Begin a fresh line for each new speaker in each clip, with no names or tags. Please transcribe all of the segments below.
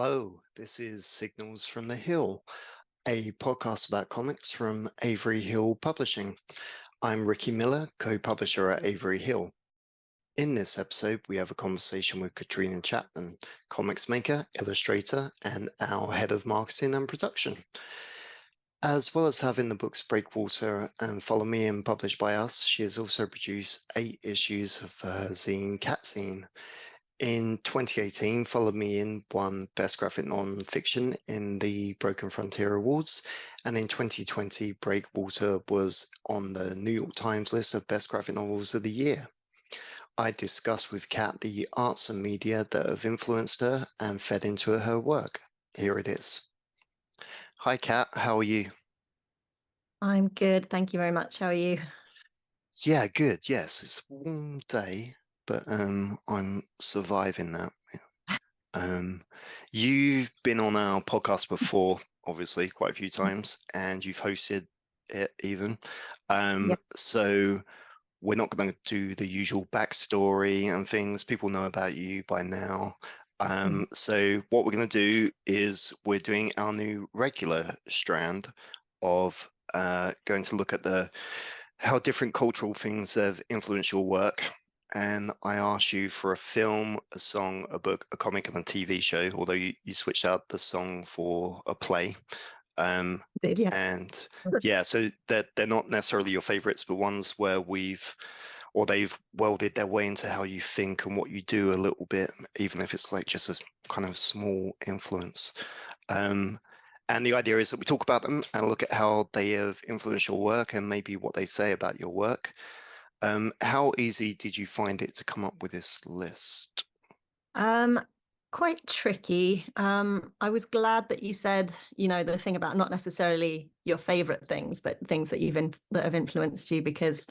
Hello, this is Signals from the Hill, a podcast about comics from Avery Hill Publishing. I'm Ricky Miller, co-publisher at Avery Hill. In this episode, we have a conversation with Katriona Chapman, comics maker, illustrator, and our head of marketing and production. As well as having the books Breakwater and Follow Me and published by us, she has also produced 8 issues of her zine Cat Scene. In 2018, Follow Me In won Best Graphic Non-Fiction in the Broken Frontier Awards, and in 2020, Breakwater was on the New York Times list of Best Graphic Novels of the Year. I discussed with Kat the arts and media that have influenced her and fed into her work. Here it is. Hi, Kat. How are you?
I'm good. Thank you very much. How are you?
Yeah, good. Yes, it's a warm day, but I'm surviving that. You've been on our podcast before, obviously, quite a few times, and you've hosted it even.
Yeah.
So we're not going to do the usual backstory and things. People know about you by now. So what we're going to do is we're doing our new regular strand of going to look at how different cultural things have influenced your work. And I asked you for a film, a song, a book, a comic, and a TV show, although you switched out the song for a play.
Did, yeah.
And yeah, so they're not necessarily your favorites, but ones where they've welded their way into how you think and what you do a little bit, even if it's like just a kind of small influence. And the idea is that we talk about them and look at how they have influenced your work and maybe what they say about your work. How easy did you find it to come up with this list?
Um, Quite tricky. I was glad that you said, the thing about not necessarily your favorite things, but things that that have influenced you, because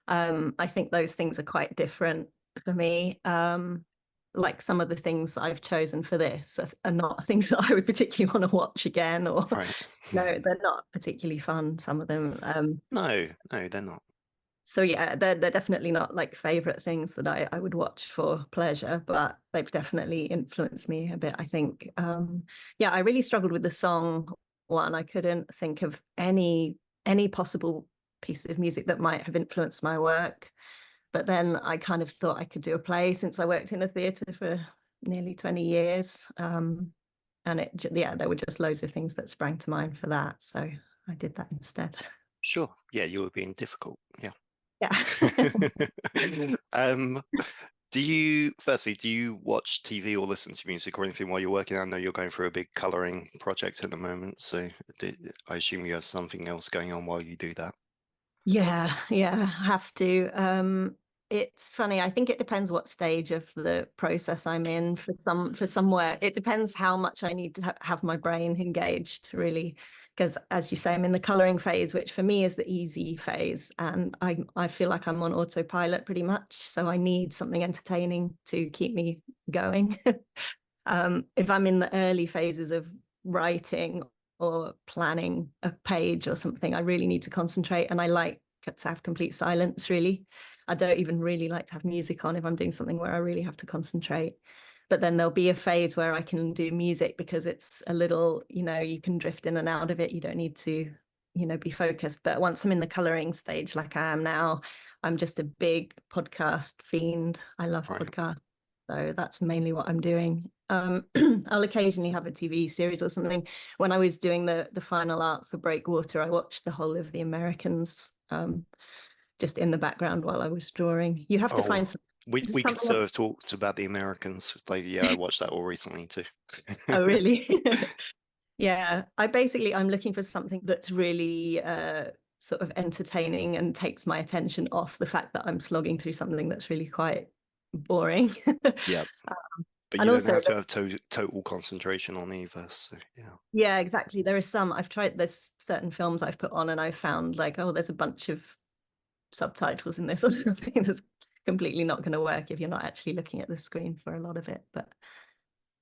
I think those things are quite different for me. Like some of the things I've chosen for this are not things that I would particularly want to watch again, or
Right.
no, they're not particularly fun, some of them.
No, they're not.
So yeah, they're definitely not like favorite things that I would watch for pleasure, but they've definitely influenced me a bit, I think. Yeah, I really struggled with the song one. I couldn't think of any possible piece of music that might have influenced my work. But then I kind of thought I could do a play, since I worked in a theatre for nearly 20 years. And there were just loads of things that sprang to mind for that. So I did that instead.
Sure. Yeah, you were being difficult. Yeah.
Yeah.
Um, do you watch TV or listen to music or anything while you're working? I know you're going through a big coloring project at the moment, so I assume you have something else going on while you do that.
Yeah, have to. It's funny. I think it depends what stage of the process I'm in. For somewhere, it depends how much I need to have my brain engaged, really. Because as you say, I'm in the coloring phase, which for me is the easy phase, and I feel like I'm on autopilot pretty much. So I need something entertaining to keep me going. If I'm in the early phases of writing or planning a page or something, I really need to concentrate, and I like to have complete silence, really. I don't even really like to have music on if I'm doing something where I really have to concentrate. But then there'll be a phase where I can do music because it's a little, you can drift in and out of it. You don't need to, be focused. But once I'm in the coloring stage, like I am now, I'm just a big podcast fiend. I love
Right.
podcasts. So that's mainly what I'm doing. I'll occasionally have a TV series or something. When I was doing the final art for Breakwater, I watched the whole of The Americans just in the background while I was drawing. You have to
Oh,
find
we could
something.
sort of talked about the Americans. Like, yeah, I watched that all recently too.
Oh, really? Yeah, I'm looking for something that's really sort of entertaining and takes my attention off the fact that I'm slogging through something that's really quite boring.
Yeah, but
And
you don't
also,
have to have total concentration on either. So yeah.
yeah, exactly. There's certain films I've put on and I've found like, oh, there's a bunch of subtitles in this or something that's completely not going to work if you're not actually looking at the screen for a lot of it. But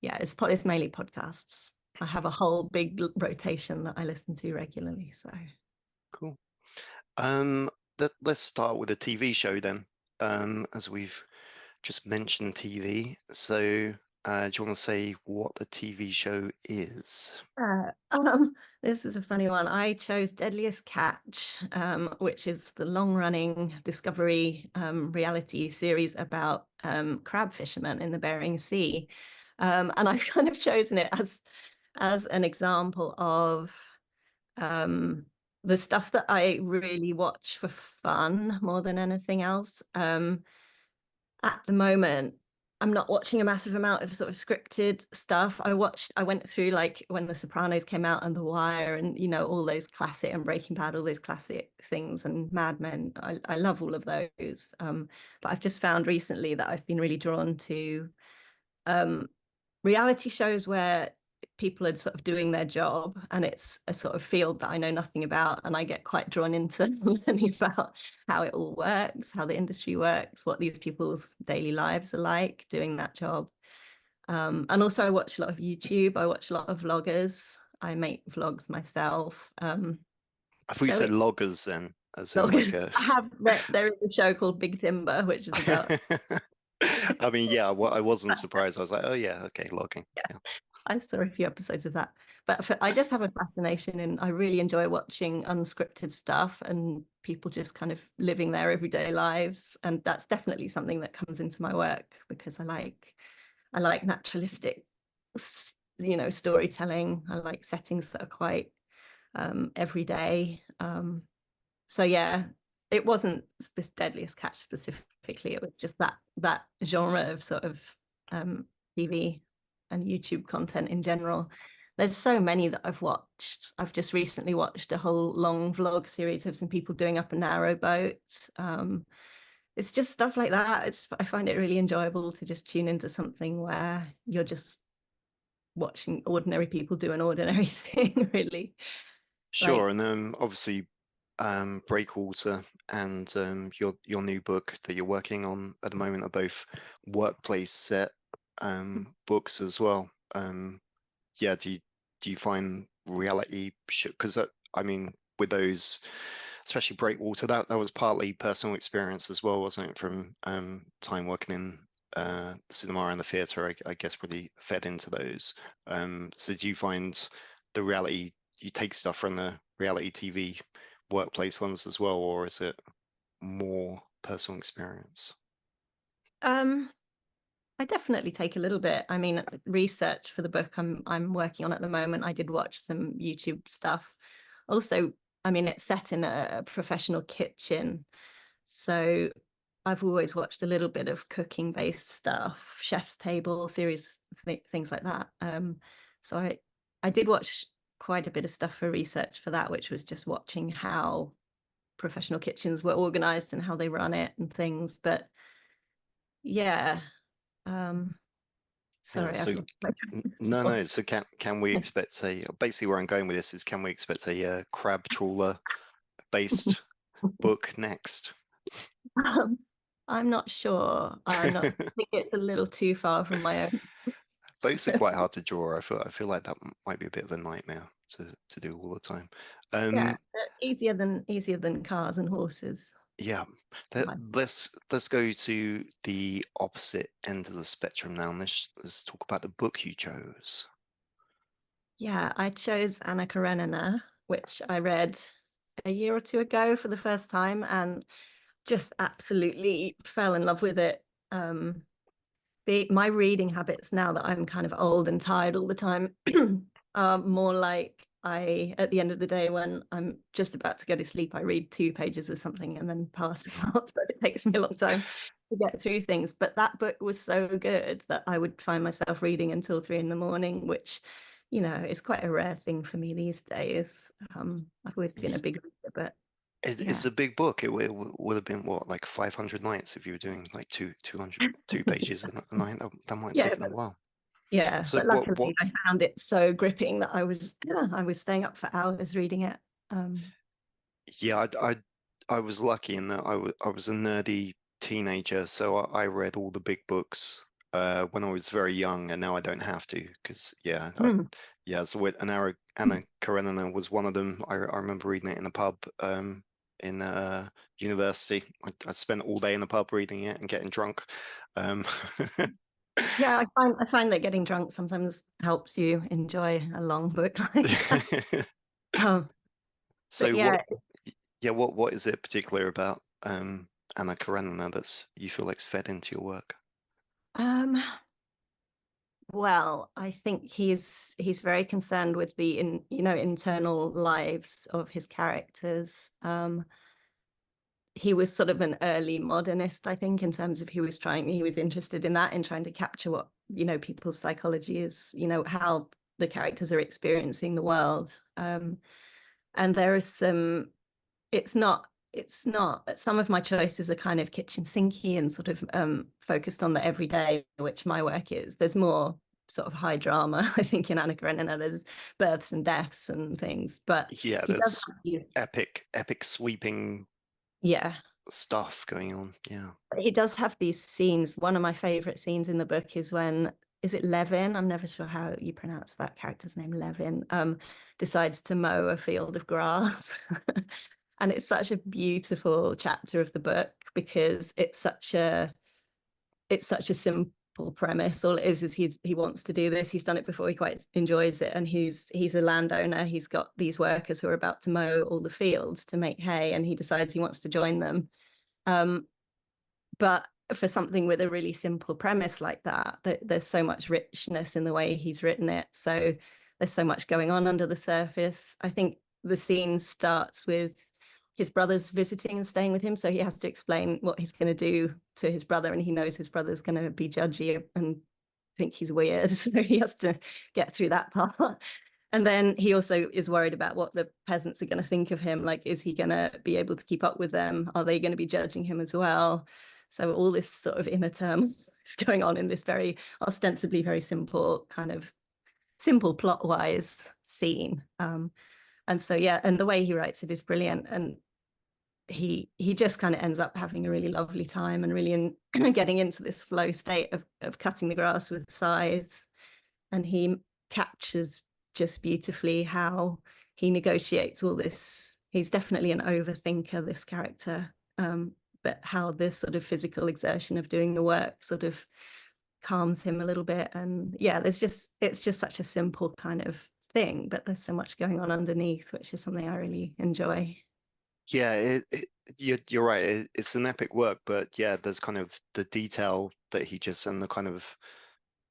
yeah, it's mainly podcasts. I have a whole big rotation that I listen to regularly. So
Cool. Let's start with a TV show then. As we've just mentioned TV. So Do you want to say what the TV show is?
Uh, this is a funny one. I chose Deadliest Catch, which is the long-running Discovery reality series about crab fishermen in the Bering Sea. And I've kind of chosen it as an example of the stuff that I really watch for fun more than anything else. At the moment, I'm not watching a massive amount of sort of scripted stuff. I went through like when The Sopranos came out and The Wire and, you know, all those classic and Breaking Bad, all those classic things and Mad Men. I love all of those. But I've just found recently that I've been really drawn to um, reality shows where people are sort of doing their job and it's a sort of field that I know nothing about, and I get quite drawn into learning about how it all works, how the industry works, what these people's daily lives are like doing that job. And also I watch a lot of YouTube. I watch a lot of vloggers. I make vlogs myself.
I thought you
So
said
it's
loggers then, as in like
vloggers.
a.
I have there is a show called Big Timber, which is about
I mean, yeah, I wasn't surprised. I was like, oh yeah, okay, logging.
yeah.
Yeah.
I saw a few episodes of that, but I just have a fascination and I really enjoy watching unscripted stuff and people just kind of living their everyday lives. And that's definitely something that comes into my work because I like naturalistic, you know, storytelling. I like settings that are quite everyday. So yeah, it wasn't Deadliest Catch specifically. It was just that genre of sort of TV and YouTube content in general. There's so many that I've watched. I've just recently watched a whole long vlog series of some people doing up a narrow boat. It's just stuff like that. I find it really enjoyable to just tune into something where you're just watching ordinary people do an ordinary thing, really.
Sure,
Like,
and obviously, Breakwater and your new book that you're working on at the moment are both workplace set books as well. Yeah, do you find reality because I mean with those, especially Breakwater, that was partly personal experience as well, wasn't it? From time working in the cinema and the theatre, I guess really fed into those. So do you find the reality you take stuff from the reality TV workplace ones as well, or is it more personal experience?
um, I definitely take a little bit. I mean, research for the book I'm working on at the moment, I did watch some YouTube stuff. Also, I mean, it's set in a professional kitchen, so I've always watched a little bit of cooking-based stuff, Chef's Table series, things like that. So I did watch quite a bit of stuff for research for that, which was just watching how professional kitchens were organized and how they run it and things. But yeah, um,
Yeah,
sorry, I've
so
lost my
no,
train
no. So can we expect a basically where I'm going with this is can we expect a crab trawler
of
based book next?
um, I'm not sure. I'm not I think it's a little too far from my own.
Boats are
So,
quite hard to draw. I feel like that might be a bit of a nightmare to do all the time.
yeah,
Um,
easier than cars and horses.
yeah,
Nice.
let's go to the opposite end of the spectrum now, and let's talk about the book you chose.
Yeah, I chose Anna Karenina, which I read a year or two ago for the first time and just absolutely fell in love with it. My reading habits now that I'm kind of old and tired all the time are more like I, at the end of the day, when I'm just about to go to sleep, I read 2 pages of something and then pass out. So it takes me a long time to get through things. But that book was so good that I would find myself reading until 3 in the morning, which, you know, is quite a rare thing for me these days. I've always been a big reader, but
It's
yeah.
a big book. Would have been what, like 500 nights if you were doing like 2 pages a night. That might have
Yeah,
taken a while.
yeah,
So
but
what?
luckily I found it so gripping that I was staying up for hours reading it. Um,
Yeah, I was lucky in that I was a nerdy teenager, so I read all the big books when I was very young, and now I don't have to because
mm,
yeah. So Anna Karenina was one of them. I remember reading it in a pub in university. I spent all day in the pub reading it and getting drunk. Um,
Yeah, I find that getting drunk sometimes helps you enjoy a long book like that. Um, but
So
yeah,
what is it particular about Anna Karenina that's you feel like's fed into your work?
um, well, I think he's very concerned with the internal lives of his characters. He was sort of an early modernist, I think, in terms of he was interested in that, in trying to capture what, people's psychology is, how the characters are experiencing the world. And there is it's not some of my choices are kind of kitchen sinky and sort of focused on the everyday, which my work is. There's more sort of high drama, I think, in Anna Karenina. There's births and deaths and things, but
Yeah,
he does
there's
have
epic sweeping
yeah.
stuff going on. Yeah.
He does have these scenes. One of my favorite scenes in the book is when, is it Levin? I'm never sure how you pronounce that character's name, Levin, decides to mow a field of grass. And it's such a beautiful chapter of the book because it's such a simple premise. All it is he wants to do this. He's done it before. He quite enjoys it, and he's a landowner. He's got these workers who are about to mow all the fields to make hay, and he decides he wants to join them. Um, but for something with a really simple premise like that, there's so much richness in the way he's written it. So there's so much going on under the surface. I think the scene starts with his brother's visiting and staying with him. So he has to explain what he's going to do to his brother, and he knows his brother's going to be judgy and think he's weird. So he has to get through that part. And then he also is worried about what the peasants are going to think of him. Like, is he going to be able to keep up with them? Are they going to be judging him as well? So all this sort of inner turmoil is going on in this very ostensibly very simple plot wise scene. And so, yeah, and the way he writes it is brilliant. And he just kind of ends up having a really lovely time and really getting into this flow state of cutting the grass with scythes. And he captures just beautifully how he negotiates all this. He's definitely an overthinker, this character, but how this sort of physical exertion of doing the work sort of calms him a little bit. And yeah, it's just such a simple kind of thing, but there's so much going on underneath, which is something I really enjoy.
Yeah, you're right. It's an epic work, but yeah, there's kind of the detail that he just and the kind of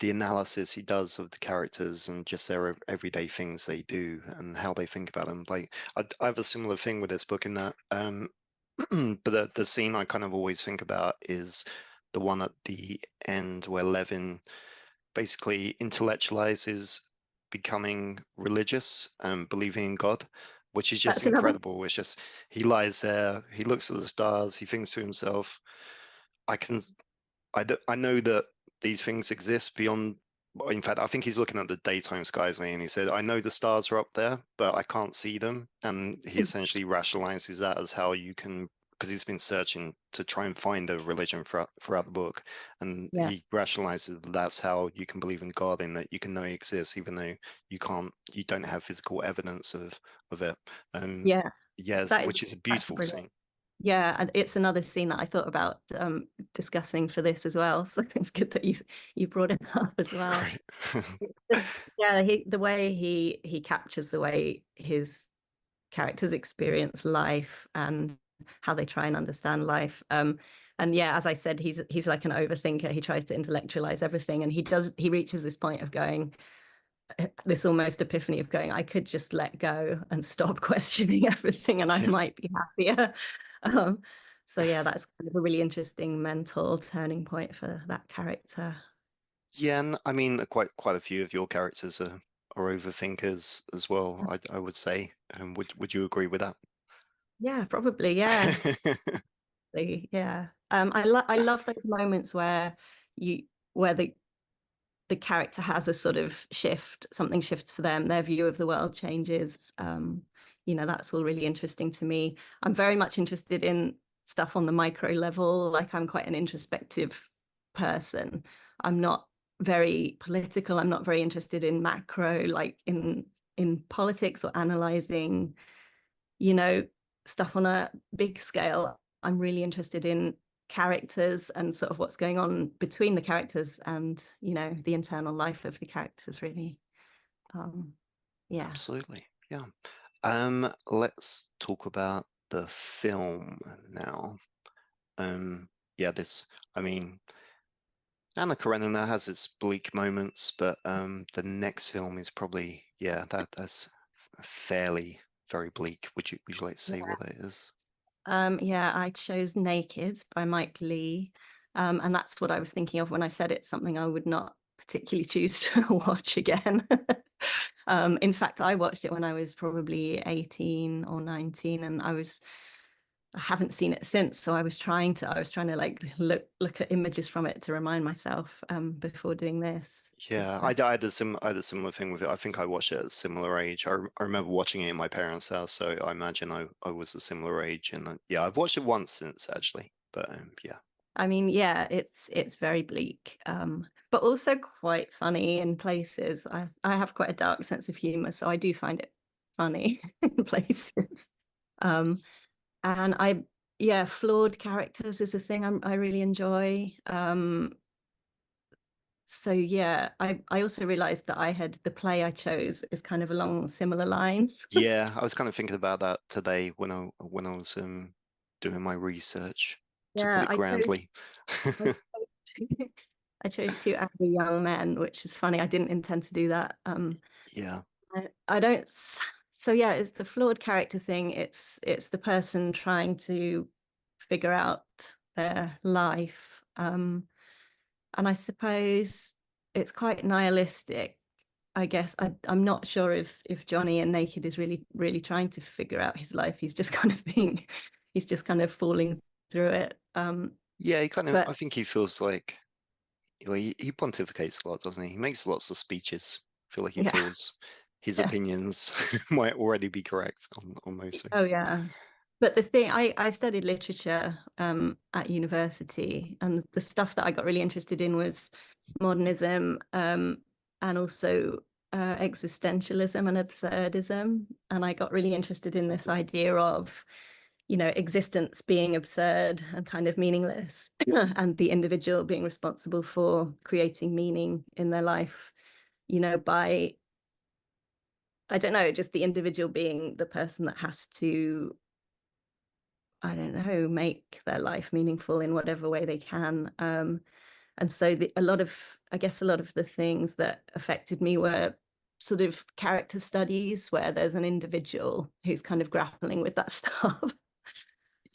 the analysis he does of the characters and just their everyday things they do and how they think about them. Like I have a similar thing with this book in that, but the scene I kind of always think about is the one at the end where Levin basically intellectualizes becoming religious and believing in God, which is just
That's another.
incredible. It's just he lies there, he looks at the stars, he thinks to himself, I can I know that these things exist beyond. Well, in fact, I think he's looking at the daytime skies and he said, I know the stars are up there, but I can't see them. And he essentially rationalizes that as how you can, because he's been searching to try and find a religion throughout the book. And
Yeah.
he rationalizes that's how you can believe in God, in that you can know he exists, even though you don't have physical evidence of it. Um,
Yeah.
yes,
That is
which is a
that's
beautiful
brilliant.
scene.
Yeah, and it's another scene that I thought about discussing for this as well. So it's good that you brought it up as well.
Right.
Just yeah, the way he captures the way his characters experience life and how they try and understand life. And yeah, as I said, he's like an overthinker. He tries to intellectualize everything, and he reaches this point of going, this almost epiphany of going, I could just let go and stop questioning everything and I
Yeah.
might be happier. Um, so yeah, that's kind of a really interesting mental turning point for that character.
Yeah, and I mean, quite a few of your characters are overthinkers as well. I would say. Would you agree with that?
Yeah, probably. Yeah. Yeah. I love those moments where you where the character has a sort of shift, something shifts for them, their view of the world changes. That's all really interesting to me. I'm very much interested in stuff on the micro level. Like, I'm quite an introspective person. I'm not very political. I'm not very interested in macro, like in politics or analyzing, you know, stuff on a big scale. I'm really interested in characters and sort of what's going on between the characters and, the internal life of the characters, really. Yeah.
Absolutely. Yeah. Let's talk about the film now. Yeah, I mean, Anna Karenina has its bleak moments, but the next film is probably, yeah, that's fairly very bleak. Would you like to say what that is?
Yeah, I chose Naked by Mike Leigh. And that's what I was thinking of when I said it's something I would not particularly choose to watch again. In fact, I watched it when I was probably 18 or 19, and I haven't seen it since. So I was trying to like look at images from it to remind myself before doing this.
Yeah,
Because
I had a similar thing with it. I think I watched it at a similar age. I remember watching it in my parents' house, so I imagine I was a similar age. And yeah, I've watched it once since actually, but yeah.
I mean, yeah, it's very bleak, but also quite funny in places. I have quite a dark sense of humor, so I do find it funny in places. Um, and yeah, flawed characters is a thing I really enjoy. So yeah, I also realized that the play I chose is kind of along similar lines.
Yeah, I was kind of thinking about that today when I was doing my research, to put
Yeah,
it grandly.
I chose, I chose two angry young men, which is funny. I didn't intend to do that.
Yeah.
I don't. So yeah, it's the flawed character thing. It's the person trying to figure out their life. And I suppose it's quite nihilistic. I guess I'm not sure if Johnny in Naked is really trying to figure out his life. He's just kind of falling through it.
Yeah,
But
I think he feels like, he pontificates a lot, doesn't he? He makes lots of speeches. I feel like he
yeah,
feels his
yeah.
opinions might already be correct on most
Oh
things.
yeah. But the thing, I studied literature at university, and the stuff that I got really interested in was modernism, and also existentialism and absurdism. And I got really interested in this idea of, existence being absurd and kind of meaningless, and the individual being responsible for creating meaning in their life, by, I don't know, just the individual being the person that has to, I don't know, make their life meaningful in whatever way they can. And so I guess a lot of the things that affected me were sort of character studies where there's an individual who's kind of grappling with that stuff.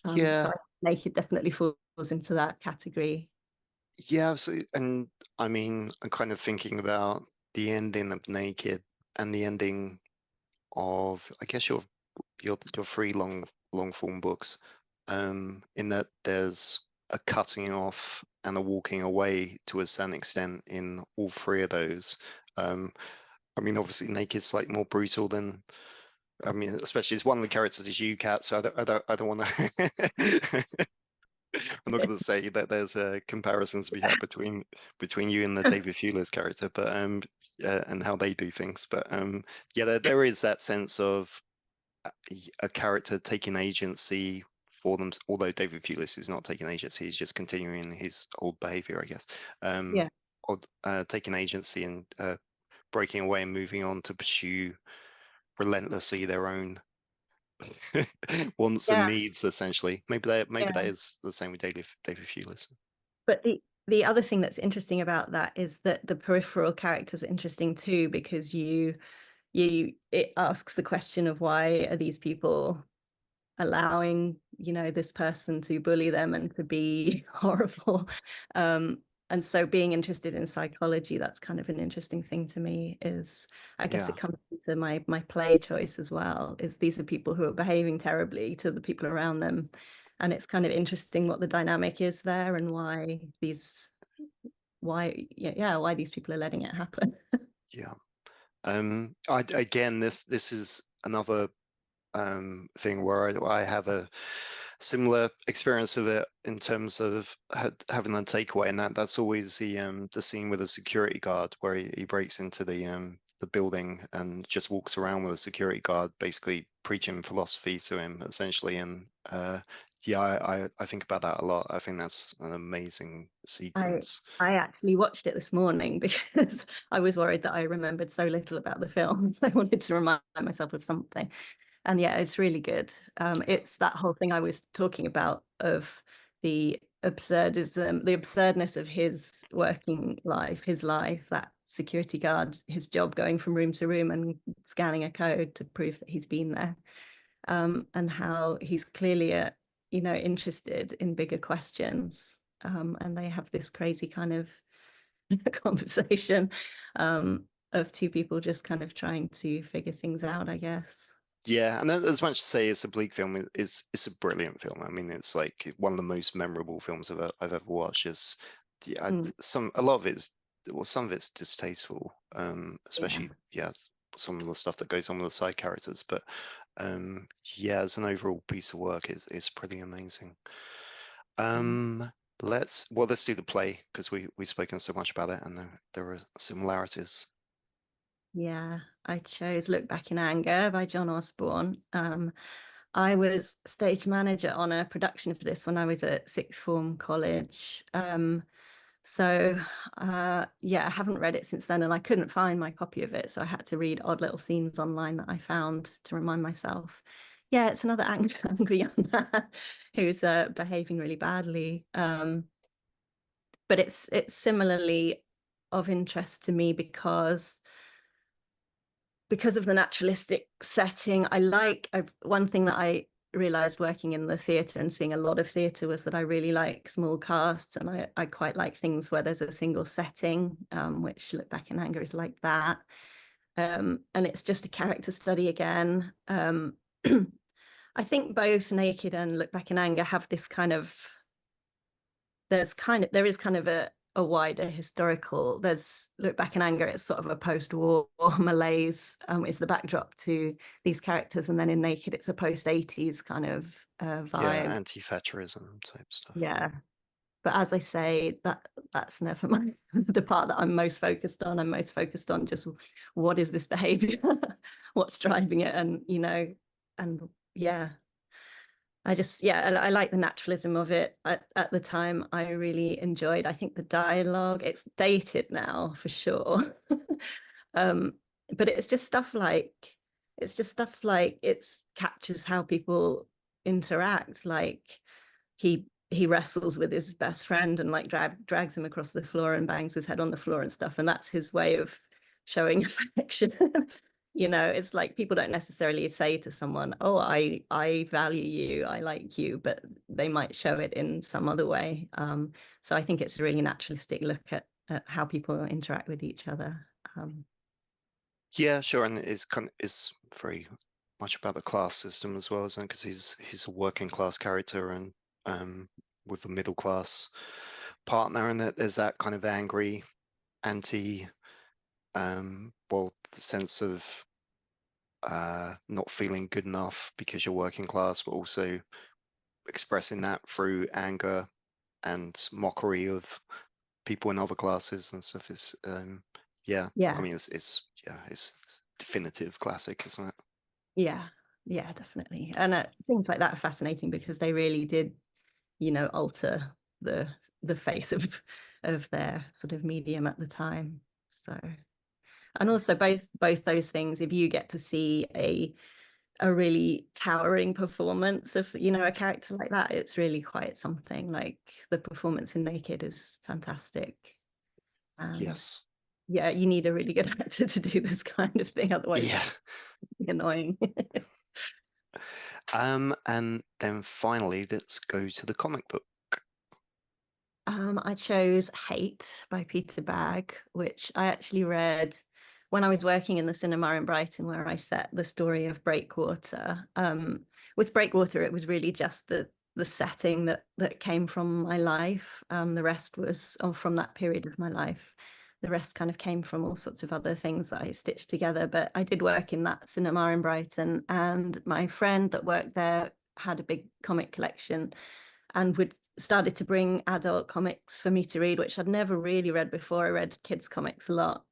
So
Yeah,
I Naked definitely falls into that category.
yeah, absolutely. And I mean, I'm kind of thinking about the ending of Naked and the ending of, I guess, your three long form books, in that there's a cutting off and a walking away to a certain extent in all three of those. Um, I mean, obviously, Naked's like more brutal than. I mean, especially as one of the characters is you, Cat. So I don't want to. I'm not going to say that there's comparisons to be had between you and the David Thewlis character, but and how they do things. But yeah, there is that sense of a character taking agency for them. Although David Thewlis is not taking agency, he's just continuing his old behavior, I guess.
Yeah.
Or taking agency and breaking away and moving on to pursue relentlessly their own wants and
Yeah.
needs, essentially. Maybe that
Yeah.
is the same with David Thewlis.
But the other thing that's interesting about that is that the peripheral characters are interesting too, because it asks the question of why are these people allowing, this person to bully them and to be horrible. And so being interested in psychology, that's kind of an interesting thing to me, is I guess
Yeah.
it comes into my play choice as well, is these are people who are behaving terribly to the people around them. And it's kind of interesting what the dynamic is there and why these people are letting it happen.
Yeah. Again, this is another thing where I have a similar experience of it in terms of having a takeaway, and that's always the scene with the security guard where he breaks into the building and just walks around with a security guard, basically preaching philosophy to him, essentially, and Yeah, I think about that a lot. I think that's an amazing
I
sequence.
I actually watched it this morning because I was worried that I remembered so little about the film. I wanted to remind myself of something. And yeah, it's really good. It's that whole thing I was talking about of the absurdism, the absurdness of his working life, his life, that security guard, his job going from room to room and scanning a code to prove that he's been there. And how he's clearly, interested in bigger questions. And they have this crazy kind of conversation of two people just kind of trying to figure things out, I guess.
Yeah, and as much as say it's a bleak film, it's a brilliant film. I mean, it's like one of the most memorable films I've ever watched. Is yeah,
Mm,
a lot of it's well, some of it's distasteful,
yeah.
especially yeah, some of the stuff that goes on with the side characters. But yeah, as an overall piece of work, is pretty amazing.
Mm.
Um, let's do the play because we've spoken so much about it, and there are similarities.
Yeah, I chose Look Back in Anger by John Osborne. I was stage manager on a production of this when I was at sixth form college. So yeah, I haven't read it since then, and I couldn't find my copy of it, so I had to read odd little scenes online that I found to remind myself. Yeah, it's another angry young man who's behaving really badly. But it's similarly of interest to me because of the naturalistic setting. One thing that I realized working in the theatre and seeing a lot of theatre was that I really like small casts, and I quite like things where there's a single setting, which Look Back in Anger is like that. And it's just a character study again. I think both Naked and Look Back in Anger have this kind of there is kind of a wider historical. There's Look Back in Anger, it's sort of a post-war malaise, is the backdrop to these characters, and then in Naked it's a post-80s kind of
Yeah,
vibe.
anti-Thatcherism type stuff. Yeah.
Yeah, but as I say, that's never my the part that I'm most focused on. I'm most focused on just what is this behavior, what's driving it, and and yeah, I like the naturalism of it. At the time, I really enjoyed. I think the dialogue, it's dated now for sure. um, but it's captures how people interact. Like he wrestles with his best friend and like drags him across the floor and bangs his head on the floor and stuff. And that's his way of showing affection. It's like people don't necessarily say to someone, "Oh, I value you, I like you," but they might show it in some other way. So I think it's a really naturalistic look at how people interact with each other. Um,
Yeah, sure, and it's very much about the class system as well, isn't it? Because he's a working class character and with a middle class partner, and that there's that kind of angry anti well, the sense of not feeling good enough because you're working class, but also expressing that through anger and mockery of people in other classes and stuff is yeah, I
yeah,
mean it's yeah, it's definitive classic, isn't it?
yeah, yeah, definitely. And things like that are fascinating because they really did, alter the face of their sort of medium at the time. So, and also both those things, if you get to see a really towering performance of a character like that, it's really quite something. Like the performance in Naked is fantastic, and
Yes.
yeah, you need a really good actor to do this kind of thing, otherwise
Yeah.
it's annoying.
And then finally, let's go to the comic book.
I chose Hate by Peter Bagg, which I actually read when I was working in the cinema in Brighton, where I set the story of Breakwater. With Breakwater, it was really just the setting that came from my life. The rest was from that period of my life. The rest kind of came from all sorts of other things that I stitched together. But I did work in that cinema in Brighton, and my friend that worked there had a big comic collection and would started to bring adult comics for me to read, which I'd never really read before. I read kids comics a lot.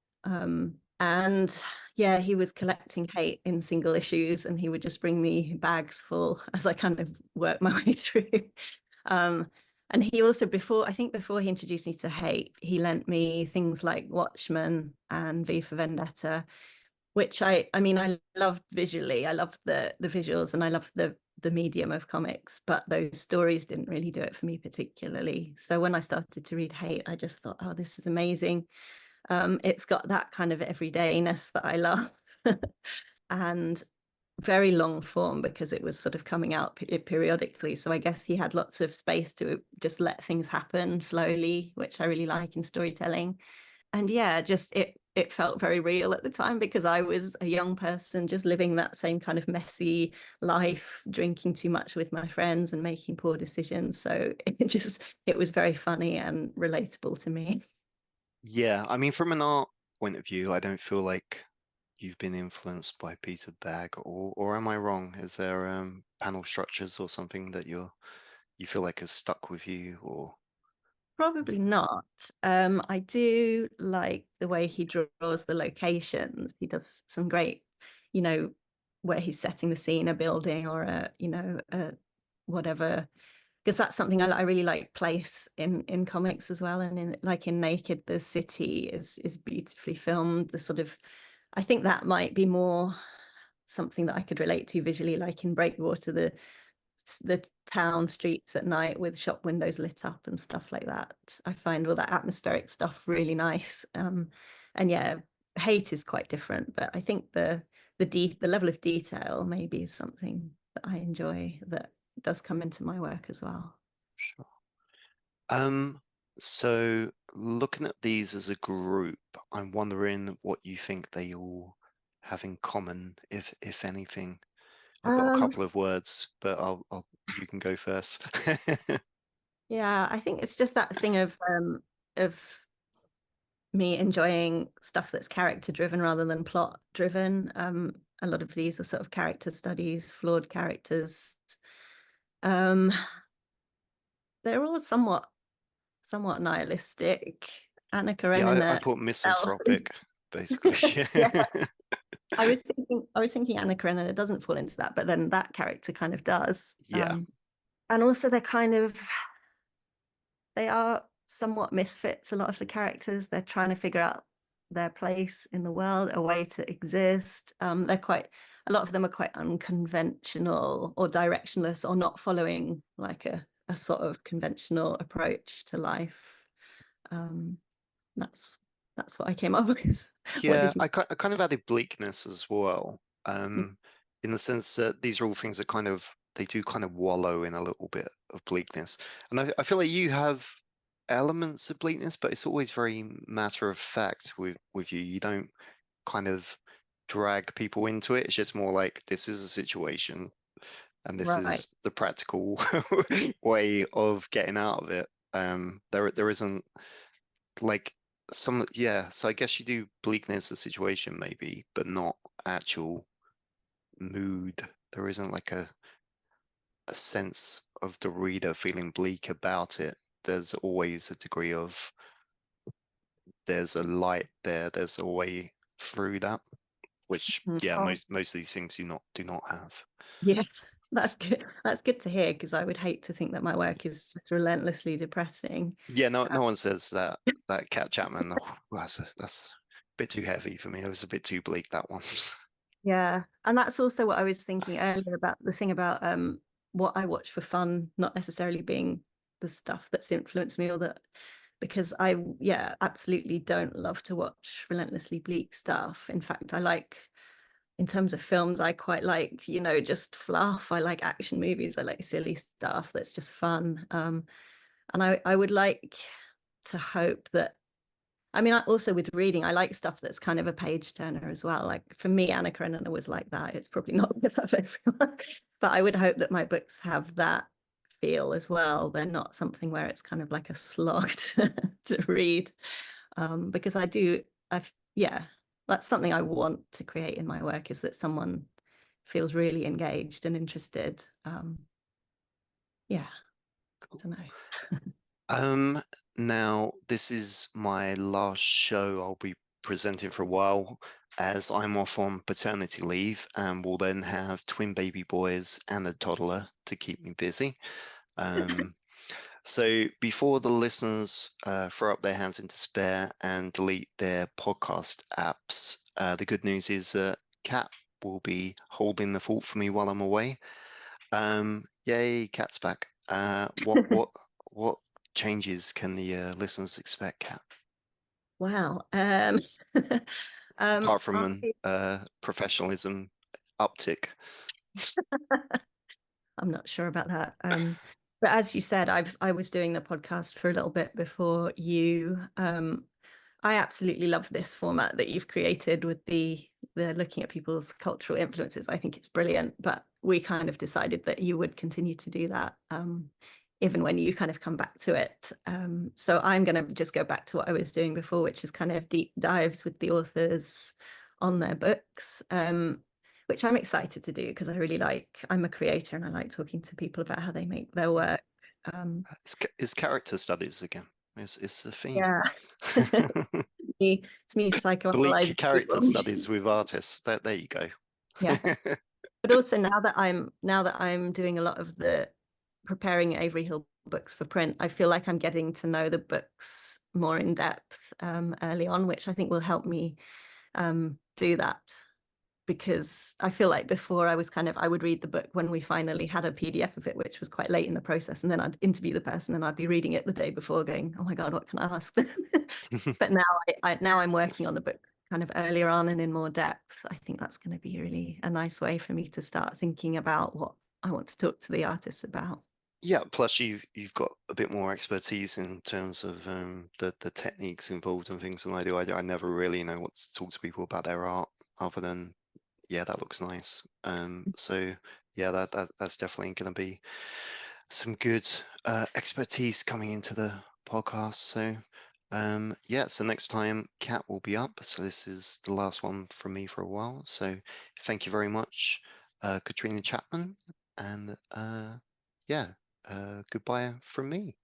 And yeah, he was collecting hate in single issues, and he would just bring me bags full as I kind of worked my way through. Um, and he also, before, I think before he introduced me to hate, he lent me things like Watchmen and V for Vendetta, which I mean, I loved visually. I loved the visuals, and I loved the medium of comics, but those stories didn't really do it for me particularly. So when I started to read Hate, I just thought, oh, this is amazing. It's got that kind of everydayness that I love, and very long form because it was sort of coming out periodically. So I guess he had lots of space to just let things happen slowly, which I really like in storytelling. And yeah, just it felt very real at the time because I was a young person just living that same kind of messy life, drinking too much with my friends and making poor decisions. So it was very funny and relatable to me.
Yeah, I mean, from an art point of view, I don't feel like you've been influenced by Peter Bagg, or am I wrong? Is there panel structures or something that you feel like has stuck with you, or
Probably not. I do like the way he draws the locations. He does some great, you know, where he's setting the scene, a building or whatever, because that's something I really like place in comics as well. And in like in Naked, the city is beautifully filmed. The sort of, I think that might be more something that I could relate to visually, like in Breakwater, the town streets at night with shop windows lit up and stuff like that. I find all that atmospheric stuff really nice. And yeah, Hate is quite different, but I think the level of detail maybe is something that I enjoy that does come into my work as well.
sure. Um, so looking at these as a group, I'm wondering what you think they all have in common, if anything. I've got a
Um,
couple of words, but you can go first.
yeah, I think it's just that thing of me enjoying stuff that's character driven rather than plot driven. A lot of these are sort of character studies, flawed characters. Um, they're all somewhat nihilistic. Anna
Yeah, I
Karenina.
put
Well,
misanthropic, basically.
yeah,
Yeah.
I was thinking Anna Karenina doesn't fall into that, but then that character kind of does.
Yeah.
And also they are somewhat misfits, a lot of the characters. They're trying to figure out their place in the world, a way to exist. A lot of them are quite unconventional or directionless or not following like a sort of conventional approach to life. Um, that's that's what I came up with. What
Yeah,
did you?
I kind of added bleakness as well.
Mm.
In the sense that these are all things that they do kind of wallow in a little bit of bleakness. And I feel like you have elements of bleakness, but it's always very matter of fact with you. You don't kind of drag people into it. It's just more like this is a situation and this
Right.
is the practical way of getting out of it. There isn't like yeah, so I guess you do bleakness a situation maybe, but not actual mood. There isn't like a sense of the reader feeling bleak about it. There's always a degree of there's a light there, there's a way through that, which
Mm.
yeah,
Oh,
most of these things do not have.
yeah. That's good. That's good to hear because I would hate to think that my work is just relentlessly depressing.
Yeah, no one says that Cat Chapman. Oh, that's a bit too heavy for me. It was a bit too bleak, that one.
Yeah. And that's also what I was thinking earlier about the thing about what I watch for fun, not necessarily being the stuff that's influenced me or that because yeah, absolutely don't love to watch relentlessly bleak stuff. In fact, I like in terms of films, I quite like, just fluff. I like action movies. I like silly stuff that's just fun. And I would like to hope that I mean, also with reading, I like stuff that's kind of a page turner as well. Like for me, Anna Karenina was like that. It's probably not for everyone, but I would hope that my books have that feel as well. They're not something where it's kind of like a slog to read, because yeah, that's something I want to create in my work is that someone feels really engaged and interested. Yeah, I don't know.
Um, Now this is my last show I'll be presenting for a while, as I'm off on paternity leave and will then have twin baby boys and a toddler to keep me busy. So before the listeners throw up their hands in despair and delete their podcast apps, the good news is Kat will be holding the fort for me while I'm away. Yay, Kat's back. What changes can the listeners expect, Kat?
Wow.
Apart from
I,
an professionalism uptick.
I'm not sure about that. But as you said, I was doing the podcast for a little bit before you. I absolutely love this format that you've created with the looking at people's cultural influences. I think it's brilliant, but we kind of decided that you would continue to do that, even when you kind of come back to it. So I'm going to just go back to what I was doing before, which is kind of deep dives with the authors on their books, which I'm excited to do because I'm a creator and I like talking to people about how they make their work.
It's character studies again. It's a theme.
Yeah. It's me
Bleak
psychoanalyzing
character
people.
studies with artists. There you go.
Yeah. But also now that I'm doing a lot of the preparing Avery Hill books for print, I feel like I'm getting to know the books more in depth early on, which I think will help me do that. Because I feel like before I would read the book when we finally had a PDF of it, which was quite late in the process, and then I'd interview the person and I'd be reading it the day before going, oh my God, what can I ask them? But now I'm working on the book kind of earlier on and in more depth. I think that's going to be really a nice way for me to start thinking about what I want to talk to the artists about.
Yeah, plus you've got a bit more expertise in terms of the techniques involved and things than I do. I never really know what to talk to people about their art other than, yeah, that looks nice. So yeah, that's definitely going to be some good expertise coming into the podcast. So yeah, so next time Kat will be up. So this is the last one from me for a while. So thank you very much, Katriona Chapman, and yeah, goodbye from me.